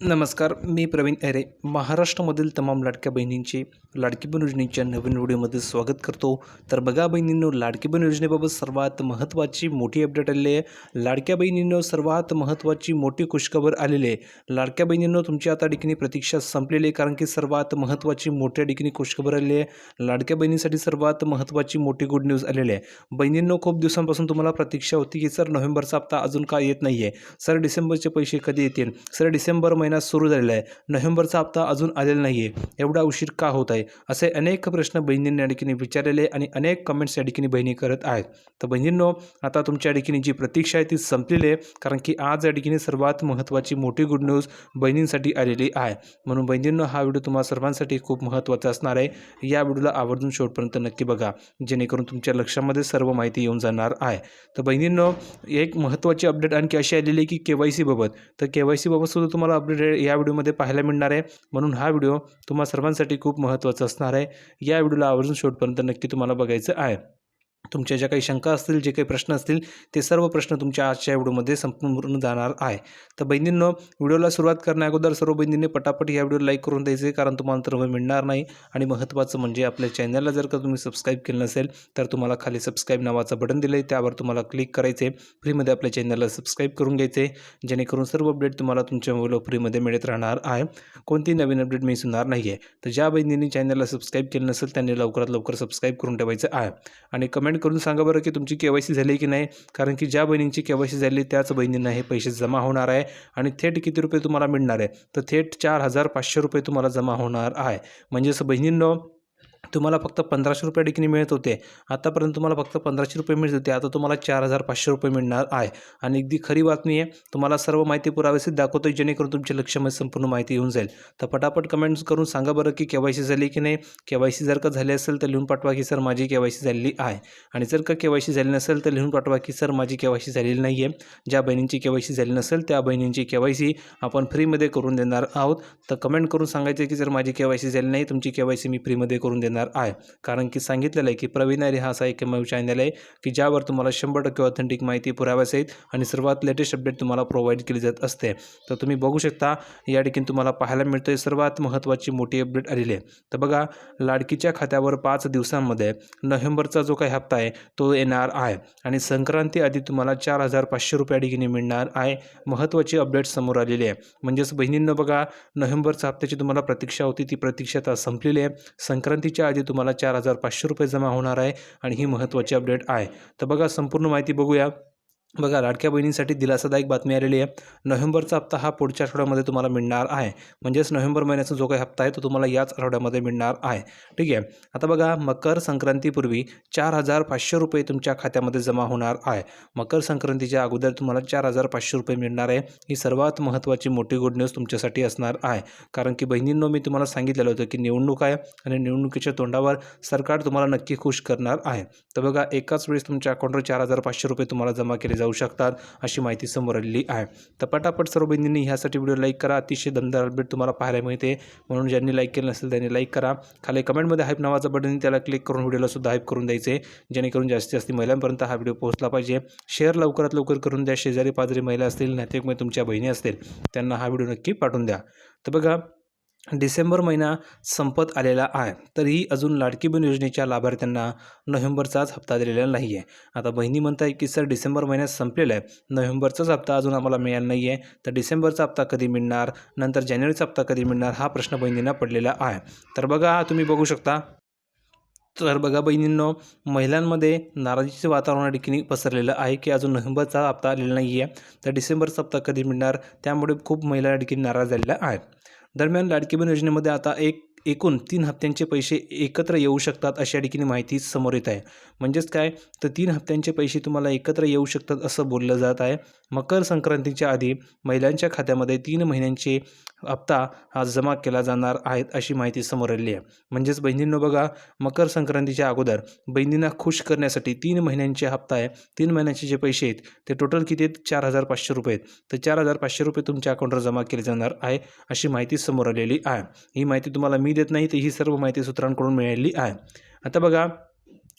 नमस्कार, मी प्रवीण ऐरे. महाराष्ट्रामधील तमाम लाडक्या बहिणींचे लाडकी बहीण योजनेच्या नवीन व्हिडिओमध्ये स्वागत करतो. तर बघा बहिणींनो, लाडकी बहीण योजनेबाबत सर्वात महत्त्वाची मोठी अपडेट आलेली आहे. लाडक्या बहिणींनो, सर्वात महत्त्वाची मोठी खुशखबर आलेली आहे. लाडक्या बहिणींनो, तुमची आता ठिकाणी प्रतीक्षा संपलेली आहे, कारण की सर्वात महत्त्वाची मोठ्या ठिकाणी खुशखबर आलेली आहे. लाडक्या बहिणींसाठी सर्वात महत्त्वाची मोठी गुड न्यूज आलेली आहे. बहिणींनो, खूप दिवसांपासून तुम्हाला प्रतीक्षा होती की सर नोव्हेंबरचा हप्ता अजून का येत नाही आहे, सर डिसेंबरचे पैसे कधी येतील, सर डिसेंबर महिना सुरू झालेला आहे, नोव्हेंबरचा हप्ता अजून आलेला नाही आहे, एवढा उशीर का होत आहे, असे अनेक प्रश्न बहिणींनी या ठिकाणी विचारलेले आणि अनेक कमेंट्स या ठिकाणी बहिणी करत आहेत. तर बहिणींनो, आता तुमच्या ठिकाणी जी प्रतीक्षा आहे ती संपलेली आहे, कारण की आज या ठिकाणी सर्वात महत्त्वाची मोठी गुड न्यूज बहिणींसाठी आलेली आहे. म्हणून बहिणींनो, हा व्हिडिओ तुम्हाला सर्वांसाठी खूप महत्त्वाचा असणार आहे. या व्हिडिओला आवर्जून शेवटपर्यंत नक्की बघा, जेणेकरून तुमच्या लक्षामध्ये सर्व माहिती येऊन जाणार आहे. तर बहिणींनो, एक महत्त्वाची अपडेट आणखी अशी आलेली आहे की KYC बाबत. तर KYC बाबत सुद्धा तुम्हाला अपडेट या व्हिडिओमध्ये पाहायला मिळणार आहे. म्हणून हा व्हिडिओ तुम्हा सर्वांसाठी खूप महत्त्वाचा असणार आहे. या व्हिडिओला आवर्जून शेवटपर्यंत नक्की तुम्हाला बघायचं आहे. तुमच्या ज्या काही शंका असतील, जे काही प्रश्न असतील, ते सर्व प्रश्न तुमच्या आजच्या व्हिडिओमध्ये संपूर्ण जाणार आहे. तर बहिणींनो, व्हिडिओला सुरुवात करण्याअगोदर सर्व बहिणींनी पटापट या व्हिडिओला लाईक करून द्यायचे, कारण तुम्हाला तर मिळणार नाही. आणि महत्त्वाचं म्हणजे आपल्या चॅनलला जर का तुम्ही सबस्क्राईब केलं नसेल तर तुम्हाला खाली सबस्क्राईब नावाचं बटन दिलं आहे, त्यावर तुम्हाला क्लिक करायचे. फ्रीमध्ये आपल्या चॅनलला सबस्क्राईब करून घ्यायचे, जेणेकरून सर्व अपडेट तुम्हाला तुमच्या मोबाईलवर फ्रीमध्ये मिळत राहणार आहे. कोणती नवीन अपडेट मिस होणार नाही आहे. तर ज्या बहिणींनी चॅनलला सबस्क्राईब केलं नसेल त्यांनी लवकरात लवकर सबस्क्राईब करून ठेवायचं आहे. आणि कमेंट करून सांगा बरं की तुमची KYC झाली की नाही, कारण की ज्या बहिणींची KYC झाली त्याच बहिणींना हे पैसे जमा होणार आहे. आणि थेट किती रुपये तुम्हाला मिळणार आहे, तर थेट 4,500 रुपये तुम्हाला जमा होणार आहे. म्हणजेच बहिणींनो, तुम्हाला फक्त 1,500 रुपये ठिकाणी मिळत होते, आतापर्यंत तुम्हाला फक्त 1,500 रुपये मिळत होते, आता तुम्हाला 4,500 रुपये मिळणार आहे. आणि अगदी खरी बातमी आहे, तुम्हाला सर्व माहिती पुराव्यासहित दाखवतो, जेणेकरून तुमच्या लक्षामध्ये संपूर्ण माहिती येऊन जाईल. तर पटापट कमेंट्स करून सांगा बरं की KYC झाली की नाही. KYC जर का झाली असेल तर लिहून पाठवा की सर माझी KYC झालेली आहे. आणि जर का KYC झाली नसेल तर लिहून पाठवा की सर माझी KYC झालेली नाही आहे. ज्या बहिणींची KYC झाली नसेल त्या बहिणींची KYC आपण फ्रीमध्ये करून देणार आहोत. तर कमेंट करून सांगायचे की सर माझी KYC झाली नाही, तुमची KYC मी फ्रीमध्ये करून देणार आहे. कारण की सांगितलेलं आहे की प्रवीण ऐरे हा असा एकमेव चॅनल आहे की ज्यावर तुम्हाला 100% ऑथेंटिक माहिती पुराव्यासहित आणि सर्वात लेटेस्ट अपडेट तुम्हाला प्रोव्हाइड केली जात असते. तर तुम्ही बघू शकता, या ठिकाणी तुम्हाला पाहायला मिळतं सर्वात महत्त्वाची मोठी अपडेट आलेली आहे. तर बघा, लाडकीच्या खात्यावर 5 दिवसांमध्ये नोव्हेंबरचा जो काही हप्ता आहे तो येणार आहे. आणि संक्रांती आधी तुम्हाला 4,500 रुपये ठिकाणी मिळणार आहे. महत्त्वाची अपडेट समोर आलेली आहे. म्हणजेच बहिणींनो, बघा, नोव्हेंबरच्या हप्त्याची तुम्हाला प्रतीक्षा होती, ती प्रतीक्षा आता संपलेली आहे. संक्रांतीच्या आधी तुम्हाला 4,500 रुपये जमा होणार आहे. आणि ही महत्त्वाची अपडेट आहे. तर बघा, संपूर्ण माहिती बघूया. बघा, लाडक्या बहिणींसाठी दिलासादायक बातमी आलेली आहे. नोव्हेंबरचा हप्ता हा पुढच्या आठवड्यामध्ये तुम्हाला मिळणार आहे. म्हणजेच नोव्हेंबर महिन्याचा जो काही हप्ता आहे तो तुम्हाला याच आठवड्यामध्ये मिळणार आहे. ठीक आहे. आता बघा, मकर संक्रांतीपूर्वी 4,500 रुपये तुमच्या खात्यामध्ये जमा होणार आहे. मकर संक्रांतीच्या अगोदर तुम्हाला 4,500 रुपये मिळणार आहे. ही सर्वात महत्त्वाची मोठी गुड न्यूज तुमच्यासाठी असणार आहे. कारण की बहिणींनो, मी तुम्हाला सांगितलेलं होतं की निवडणूक आहे आणि निवडणुकीच्या तोंडावर सरकार तुम्हाला नक्की खुश करणार आहे. तर बघा, एकाच वेळेस तुमच्या अकाउंटवर 4,500 रुपये तुम्हाला जमा केले जाऊ शकतात, अशी माहिती समोर आलेली आहे. तर पटापट सर्व बहिणींनी ह्यासाठी व्हिडिओ लाईक करा. अतिशय दमदार अपडेट तुम्हाला पाहायला मिळते. म्हणून ज्यांनी लाईक केलं नसेल त्यांनी लाईक करा. खाली कमेंटमध्ये हाईप नावाचं बटन, त्याला क्लिक करून व्हिडिओला सुद्धा हाईप करून द्यायचे, जेणेकरून जास्तीत जास्त महिलांपर्यंत हा व्हिडिओ पोहोचला पाहिजे. शेअर लवकरात लवकर करून द्या. शेजारी पाजारी महिला असतील, नातेवाईक तुमच्या बहिणी असतील, त्यांना हा व्हिडिओ नक्की पाठवून द्या. तर बघा, डिसेंबर महिना संपत आलेला आहे, तरीही अजून लाडकी बहीण योजनेच्या लाभार्थ्यांना नोव्हेंबरचाच हप्ता दिलेला नाही आहे. आता बहिणी म्हणताय की सर डिसेंबर महिन्यात संपलेला आहे, नोव्हेंबरचाच हप्ता अजून आम्हाला मिळाला नाही आहे, तर डिसेंबरचा हप्ता कधी मिळणार, नंतर जानेवारीचा हप्ता कधी मिळणार, हा प्रश्न बहिणींना पडलेला आहे. तर बघा, तुम्ही बघू शकता. तर बघा बहिणींनो, महिलांमध्ये नाराजीचे वातावरण ठिकाणी पसरलेलं आहे की अजून नोव्हेंबरचा हप्ता आलेला नाही आहे, तर डिसेंबरचा हप्ता कधी मिळणार, त्यामुळे खूप महिला या ठिकाणी नाराज झालेल्या आहेत. दरम्यान लाडकी बहीण योजनेमध्ये आता एकूण 3 हप्त्यांचे पैसे एकत्र येऊ शकतात, अशा ठिकाणी माहिती समोर येत आहे. म्हणजेच काय, तर 3 हप्त्यांचे पैसे तुम्हाला एकत्र येऊ शकतात असं बोललं जात आहे. मकर संक्रांतीच्या आधी महिलांच्या खात्यामध्ये 3 महिन्यांचे हप्ता हा जमा केला जाणार आहेत, अशी माहिती समोर आलेली आहे. म्हणजेच बहिणींनो, बघा, मकर संक्रांतीच्या अगोदर बहिणींना खुश करण्यासाठी 3 महिन्यांचे हप्ता आहे, 3 महिन्यांचे जे पैसे आहेत ते टोटल किती आहेत, 4,500 रुपये आहेत. तर 4,500 रुपये तुमच्या अकाउंटवर जमा केले जाणार आहे, अशी माहिती समोर आलेली आहे. ही माहिती तुम्हाला मी देत नाही, तर ही सर्व माहिती सूत्रांकडून मिळालेली आहे. आता बघा,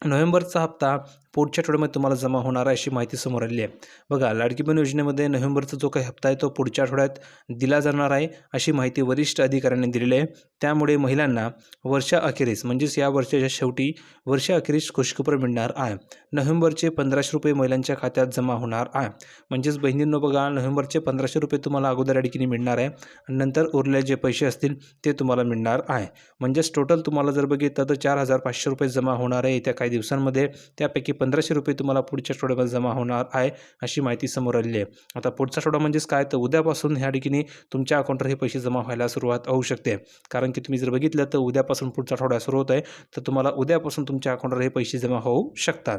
नोव्हेंबरचा हप्ता पुढच्या आठवड्यामध्ये तुम्हाला जमा होणार आहे अशी माहिती समोर आली आहे. बघा, लाडकी बहीण योजनेमध्ये नोव्हेंबरचा जो काही हप्ता आहे तो पुढच्या आठवड्यात दिला जाणार आहे अशी माहिती वरिष्ठ अधिकाऱ्यांनी दिलेली आहे. त्यामुळे महिलांना वर्षाअखेरीस म्हणजेच या वर्षाच्या शेवटी वर्षाअखेरीस खुशखबर मिळणार आहे. नोव्हेंबरचे 1500 रुपये महिलांच्या खात्यात जमा होणार आहे. म्हणजेच बहिणींनो बघा, नोव्हेंबरचे 1500 रुपये तुम्हाला अगोदर या ठिकाणी मिळणार आहे आणि नंतर उरलेले जे पैसे असतील ते तुम्हाला मिळणार आहे. म्हणजेच टोटल तुम्हाला जर बघितलं तर 4500 रुपये जमा होणार आहे येत्या काही दिवसांमध्ये. त्यापैकी 1500 रुपये तुम्हाला पुढच्या आठवड्यामध्ये जमा होणार आहे अशी माहिती समोर आलेली आहे. आता पुढचा आठवडा म्हणजेच काय, तर उद्यापासून ह्या ठिकाणी तुमच्या अकाउंटवर हे पैसे जमा व्हायला सुरुवात होऊ शकते. कारण की तुम्ही जर बघितलं तर उद्यापासून पुढचा आठवडा सुरू होत आहे, तर तुम्हाला उद्यापासून तुमच्या अकाउंटवर हे पैसे जमा होऊ शकतात.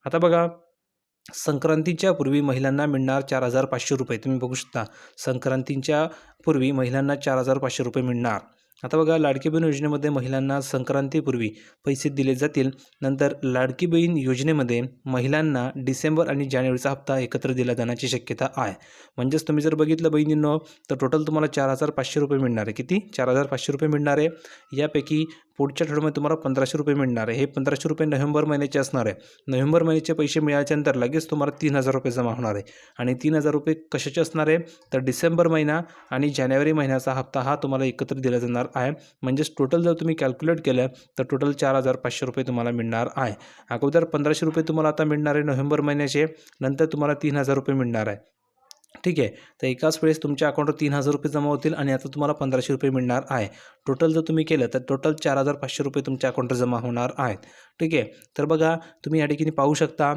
आता बघा, संक्रांतीच्या पूर्वी महिलांना मिळणार 4500 रुपये. तुम्ही बघू शकता, संक्रांतीच्या पूर्वी महिलांना 4500 रुपये मिळणार. आता बघा, लाडकी बहीण योजनेमध्ये महिलांना संक्रांतीपूर्वी पैसे दिले जातील. नंतर लाडकी बहीण योजनेमध्ये महिलांना डिसेंबर आणि जानेवारीचा हप्ता एकत्र दिला जाण्याची शक्यता आहे. म्हणजेच तुम्ही जर बघितलं बहिणींनो, तर टोटल तुम्हाला 4500 रुपये मिळणार आहे. किती? 4500 रुपये मिळणार आहे. यापैकी पुढच्या आठवड्यामध्ये तुम्हाला 1500 रुपये मिळणार आहे. हे 1500 रुपये नोव्हेंबर महिन्याचे असणार आहे. नोव्हेंबर महिन्याचे पैसे मिळाल्यानंतर लगेच तुम्हाला 3000 रुपये जमा होणार आहे. आणि 3000 रुपये कशाचे असणार आहे, तर डिसेंबर महिना आणि जानेवारी महिन्याचा हप्ता हा तुम्हाला एकत्र दिला जाणार आहे. म्हणजेच टोटल जर तुम्ही कॅल्क्युलेट केलं तर टोटल 4500 रुपये तुम्हाला मिळणार आहे. अगोदर 1500 रुपये तुम्हाला आता मिळणार आहे नोव्हेंबर महिन्याचे, नंतर तुम्हाला 3000 रुपये मिळणार आहे. ठीक आहे, तर एकाच वेळेस तुमच्या अकाउंटवर 3000 रुपये जमा होतील आणि आता तुम्हाला 1500 रुपये मिळणार आहे. टोटल जर तुम्ही केलं तर टोटल 4500 रुपये तुमच्या अकाउंटवर जमा होणार आहेत. ठीक आहे, तर बघा, तुम्ही या ठिकाणी पाहू शकता,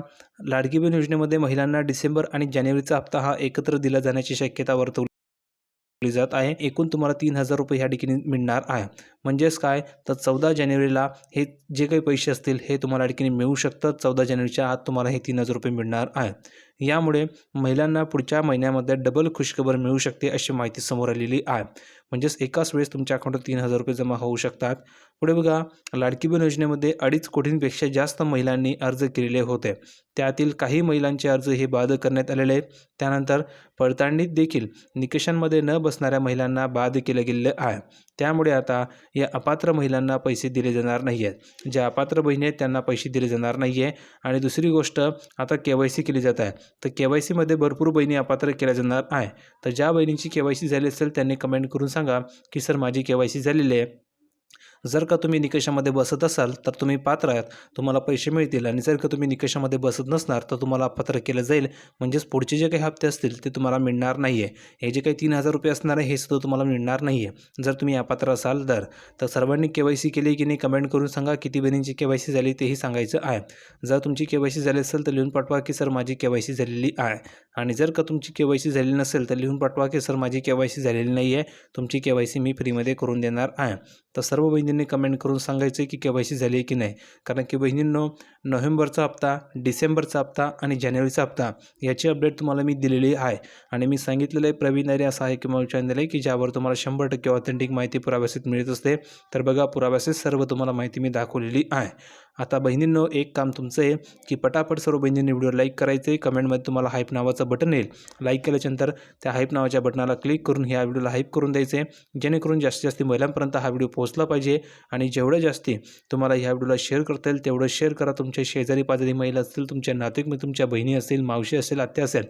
लाडकी बहीण योजनेमध्ये महिलांना डिसेंबर आणि जानेवारीचा हप्ता हा एकत्र दिला जाण्याची शक्यता वर्तवली जात आहे. एकूण तुम्हाला 3000 रुपये ह्या ठिकाणी मिळणार आहे. म्हणजेच काय, तर 14 जानेवारीला हे जे काही पैसे असतील हे तुम्हाला या ठिकाणी मिळू शकतात. 14 जानेवारीच्या आत तुम्हाला हे 3000 रुपये मिळणार आहे. यामुळे महिलांना पुढच्या महिन्यामध्ये डबल खुशखबर मिळू शकते अशी माहिती समोर आलेली आहे. म्हणजेच एकाच वेळेस तुमच्या अकाउंटवर 3000 रुपये जमा होऊ शकतात. पुढे बघा, लाडकी बहीण योजनेमध्ये 2.5 कोटींपेक्षा जास्त महिलांनी अर्ज केलेले होते. त्यातील काही महिलांचे अर्ज हे बाद करण्यात आलेले आहेत. त्यानंतर पडताळणीत देखील निकषांमध्ये न बसणाऱ्या महिलांना बाद केलं गेलेलं आहे. त्यामुळे आता या अपात्र महिलांना पैसे दिले जाणार नाही आहेत. ज्या अपात्र बहिणी आहेत त्यांना पैसे दिले जाणार नाही आहे. आणि दुसरी गोष्ट, आता KYC केली जात आहे, तर KYCमध्ये भरपूर बहिणी अपात्र केल्या जाणार आहे. तर ज्या बहिणींची KYC झाली असेल त्यांनी कमेंट करून सांगा की सर माझी KYC झालेली आहे. जर का तुम्ही निकषामध्ये बसत असाल तर तुम्ही पात्र आहात, तुम्हाला पैसे मिळतील. आणि जर का तुम्ही निकषामध्ये बसत नसणार तर तुम्हाला अपात्र केलं जाईल. म्हणजेच पुढचे जे काही हप्ते असतील ते तुम्हाला मिळणार नाही आहे. हे जे काही 3000 रुपये असणार आहे हे सुद्धा तुम्हाला मिळणार नाही आहे जर तुम्ही अपात्र असाल तर सर्वांनी KYC केली की नाही कमेंट करून सांगा. किती बहिणींची KYC झाली तेही सांगायचं आहे. जर तुमची KYC झाली असेल तर लिहून पाठवा की सर माझी KYC झालेली आहे. आणि जर का तुमची KYC झालेली नसेल तर लिहून पाठवा की सर माझी KYC झालेली नाही आहे, तुमची KYC मी फ्रीमध्ये करून देणार आहे. तर सर्व बहिणींनी कमेंट करून सांगायचं की KYC झाली आहे की नाही. कारण की बहिणींनो, नोव्हेंबरचा हप्ता, डिसेंबरचा हप्ता आणि जानेवारीचा हप्ता याची अपडेट तुम्हाला मी दिलेली आहे. आणि मी सांगितलेलं आहे प्रवीण अरे असा आहे किंवा चॅनल आहे की ज्यावर तुम्हाला 100% ऑथेंटिक माहिती पुराव्यासहित मिळत असते. तर बघा, पुराव्यासहित सर्व तुम्हाला माहिती मी दाखवलेली आहे. आता बहिणींनो, एक काम तुमचं आहे की पटापट सर्व बहिणींनी व्हिडिओ लाईक करायचं आहे. कमेंटमध्ये तुम्हाला हाईप नावाचं बटन येईल. लाईक केल्याच्यानंतर त्या हाईप नावाच्या बटनाला क्लिक करून ह्या व्हिडिओला हाईप करून द्यायचं आहे, जेणेकरून जास्तीत जास्त महिलांपर्यंत हा व्हिडिओ पोहोचला पाहिजे. आणि जेवढं जास्ती तुम्हाला ह्या व्हिडिओला शेअर करता येईल तेवढं शेअर करा. तुमच्या शेजारी पाजारी महिला असतील, तुमच्या नातेवाईक, तुमच्या बहिणी असतील, मावशी असेल, आत्या असेल,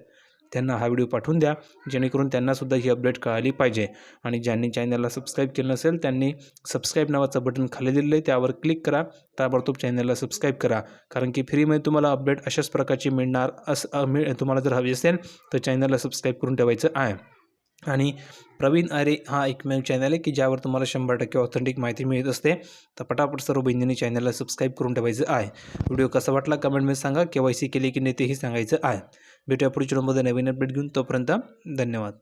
त्यांना हा व्हिडिओ पाठवून द्या, जेणेकरून त्यांनासुद्धा ही अपडेट कळाली पाहिजे. आणि ज्यांनी चॅनलला सबस्क्राईब केलं नसेल त्यांनी सबस्क्राईब नावाचं बटन खाली दिलेलं आहे, त्यावर क्लिक करा, ताबडतोब चॅनलला सबस्क्राईब करा. कारण की फ्रीमध्ये तुम्हाला अपडेट अशाच प्रकारची मिळणार. तुम्हाला जर हवी असेल तर चॅनलला सबस्क्राईब करून ठेवायचं आहे. आणि प्रवीण अरे हा एकमेव चॅनल आहे की ज्यावर तुम्हाला 100% ऑथेंटिक माहिती मिळत असते. तर पटापट सर्व बहिणींनी चॅनलला सबस्क्राईब करून ठेवायचं आहे. व्हिडिओ कसा वाटला कमेंटमध्ये सांगा. KYC केली की नाही तेही सांगायचं आहे. भेटूया पुढच्या व्हिडिओमध्ये नवीन अपडेट घेऊन. तोपर्यंत धन्यवाद.